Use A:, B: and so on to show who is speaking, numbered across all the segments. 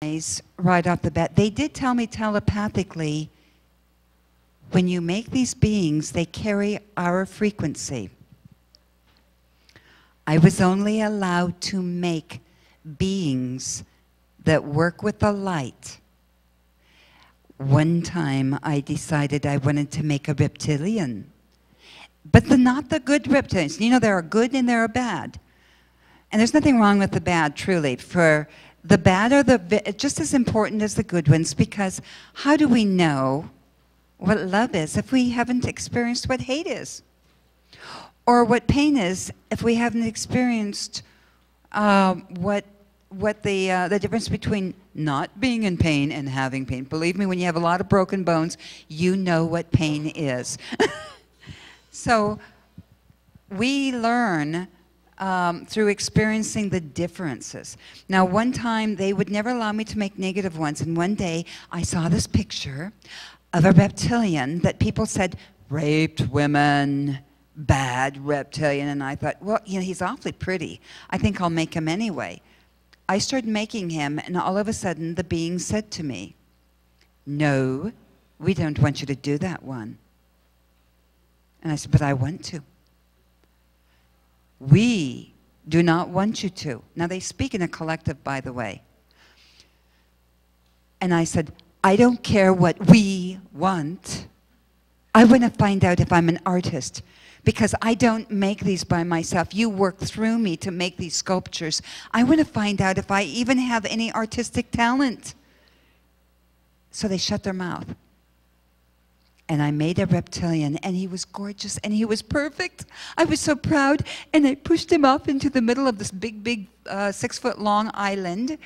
A: right off the bat. They did tell me telepathically, when you make these beings, they carry our frequency. I was only allowed to make beings that work with the light. One time I decided I wanted to make a reptilian. But not the good reptilians. You know, there are good and there are bad. And there's nothing wrong with the bad, truly. For the bad are just as important as the good ones, because how do we know what love is if we haven't experienced what hate is? Or what pain is if we haven't experienced what the difference between not being in pain and having pain. Believe me, when you have a lot of broken bones, you know what pain is. So we learn through experiencing the differences. Now, one time, they would never allow me to make negative ones, and one day I saw this picture of a reptilian that people said raped women, bad reptilian, and I thought, well, you know, he's awfully pretty. I think I'll make him anyway. I started making him, and all of a sudden, the being said to me, no, we don't want you to do that one. And I said, but I want to. We do not want you to. Now, they speak in a collective, by the way. And I said, I don't care what we want. I want to find out if I'm an artist, because I don't make these by myself. You work through me to make these sculptures. I want to find out if I even have any artistic talent. So they shut their mouth. And I made a reptilian, and he was gorgeous, and he was perfect. I was so proud, and I pushed him up into the middle of this big 6-foot-long island,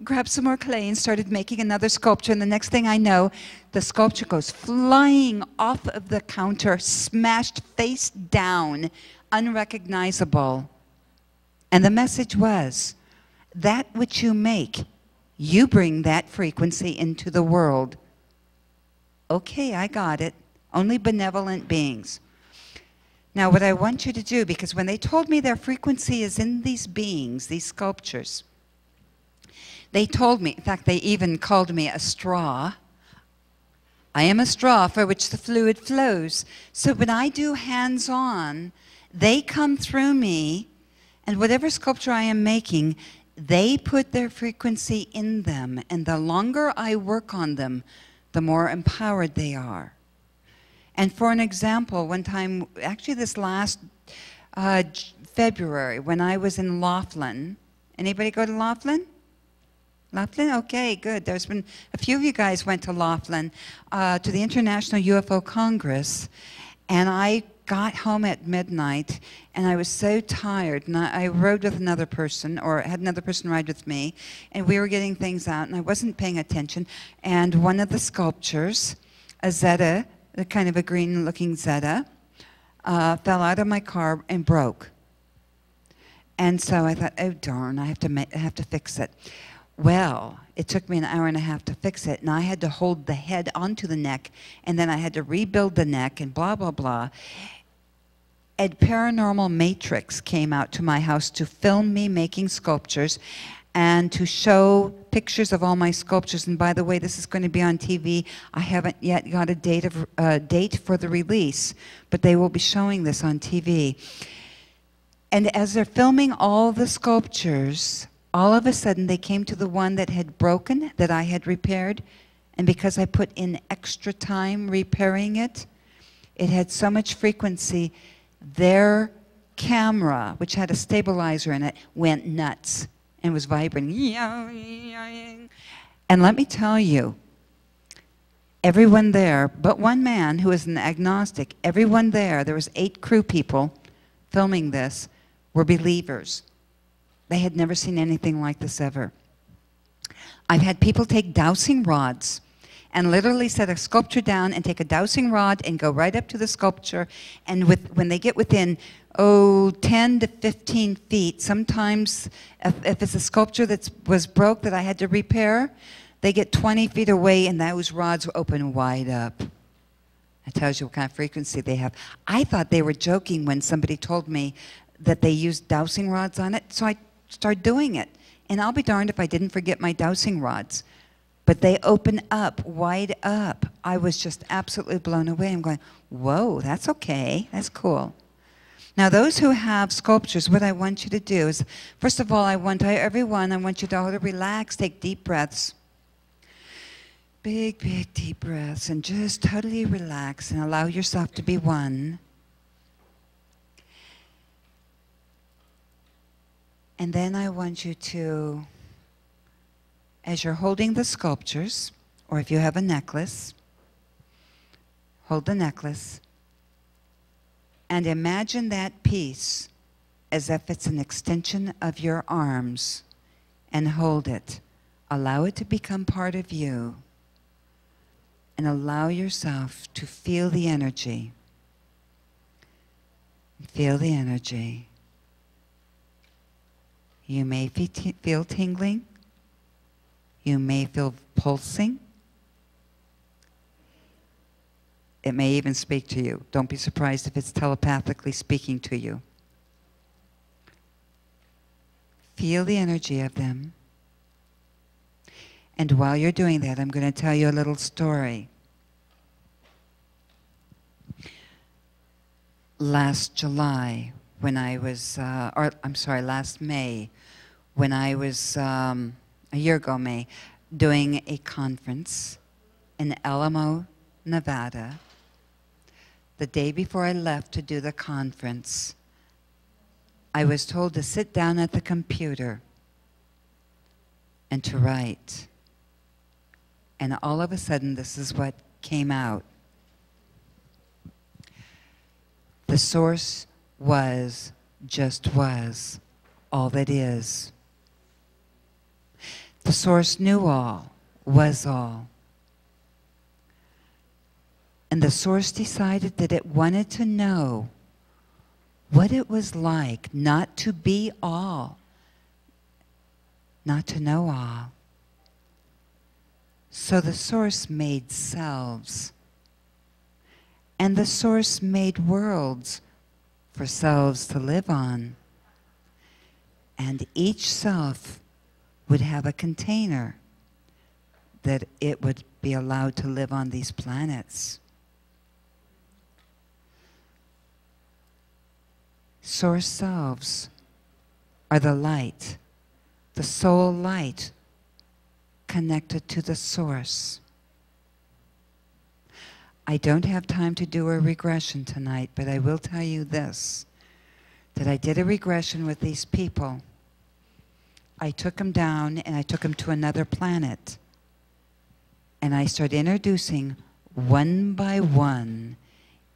A: grabbed some more clay, and started making another sculpture. And the next thing I know, the sculpture goes flying off of the counter, smashed face down, unrecognizable. And the message was, that which you make, you bring that frequency into the world. Okay, I got it. Only benevolent beings. Now, what I want you to do, because when they told me their frequency is in these beings, these sculptures, they told me, in fact, they even called me a straw. I am a straw for which the fluid flows. So when I do hands-on, they come through me, and whatever sculpture I am making, they put their frequency in them. And the longer I work on them, the more empowered they are. And for an example, one time, actually this last February, when I was in Laughlin. Anybody go to Laughlin? Laughlin? Okay, good. There's been a few of you guys went to Laughlin, to the International UFO Congress, and I got home at midnight, and I was so tired, and I rode with another person, or had another person ride with me, and we were getting things out, and I wasn't paying attention, and one of the sculptures, a Zeta, a kind of a green-looking Zeta, fell out of my car and broke. And so I thought, oh darn, I have to fix it. Well, it took me an hour and a half to fix it, and I had to hold the head onto the neck, and then I had to rebuild the neck, and blah, blah, blah. And Paranormal Matrix came out to my house to film me making sculptures and to show pictures of all my sculptures. And by the way, this is going to be on TV. I haven't yet got a date for the release, but they will be showing this on TV. And as they're filming all the sculptures, all of a sudden they came to the one that had broken, that I had repaired. And because I put in extra time repairing it, it had so much frequency, their camera, which had a stabilizer in it, went nuts and was vibrating. And let me tell you, everyone there, but one man who was an agnostic, everyone there was 8 crew people filming this, were believers. They had never seen anything like this ever. I've had people take dowsing rods and literally set a sculpture down and take a dowsing rod and go right up to the sculpture, and when they get within 10 to 15 feet, sometimes if it's a sculpture that was broke that I had to repair, they get 20 feet away and those rods open wide up. That tells you what kind of frequency they have. I thought they were joking when somebody told me that they used dowsing rods on it, so I started doing it. And I'll be darned if I didn't forget my dowsing rods. But they open up, wide up. I was just absolutely blown away. I'm going, whoa, that's okay. That's cool. Now, those who have sculptures, what I want you to do is, first of all, I want you to all to relax, take deep breaths. Big, big, deep breaths, and just totally relax and allow yourself to be one. And then I want you to, as you're holding the sculptures, or if you have a necklace, hold the necklace, and imagine that piece as if it's an extension of your arms, and hold it. Allow it to become part of you, and allow yourself to feel the energy. Feel the energy. You may feel tingling. You may feel pulsing. It may even speak to you. Don't be surprised if it's telepathically speaking to you. Feel the energy of them. And while you're doing that, I'm going to tell you a little story. Last July, when I was, last May, when I was, a year ago May, doing a conference in Alamo, Nevada. The day before I left to do the conference, I was told to sit down at the computer and to write. And all of a sudden, this is what came out. The source was, just was, all that is. The source knew all, was all. And the source decided that it wanted to know what it was like not to be all, not to know all. So the source made selves. And the source made worlds for selves to live on. And each self would have a container that it would be allowed to live on these planets. Source selves are the light, the soul light connected to the source. I don't have time to do a regression tonight, but I will tell you this, that I did a regression with these people. I took them down and I took them to another planet. And I started introducing one by one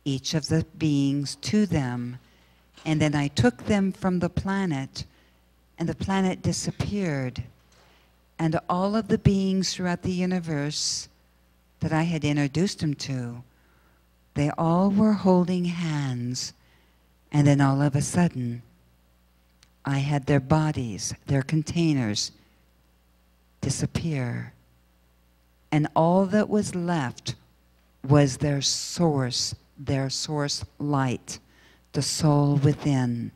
A: each of the beings to them. And then I took them from the planet, and the planet disappeared. And all of the beings throughout the universe that I had introduced them to, they all were holding hands. And then all of a sudden, I had their bodies, their containers, disappear. And all that was left was their source light, the soul within.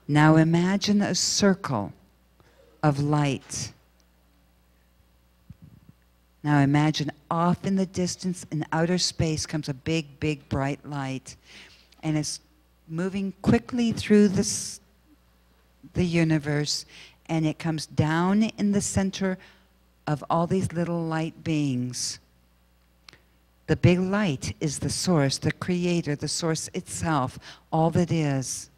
A: Now imagine a circle of light. Now imagine off in the distance, in outer space, comes a big, big, bright light. And it's moving quickly through the universe, and it comes down in the center of all these little light beings. The big light is the source, the creator, the source itself, all that is.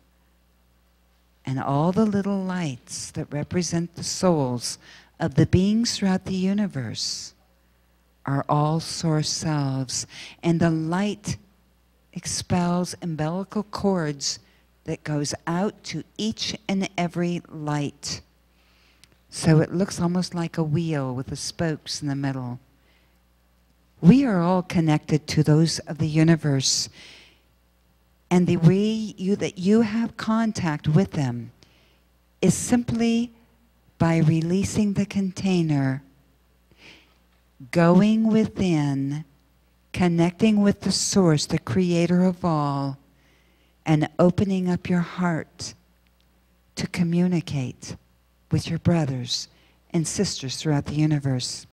A: And all the little lights that represent the souls of the beings throughout the universe are all source selves. And the light expels umbilical cords that goes out to each and every light. So it looks almost like a wheel with the spokes in the middle. We are all connected to those of the universe. And the way that you have contact with them is simply by releasing the container, going within, connecting with the source, the creator of all, and opening up your heart to communicate with your brothers and sisters throughout the universe.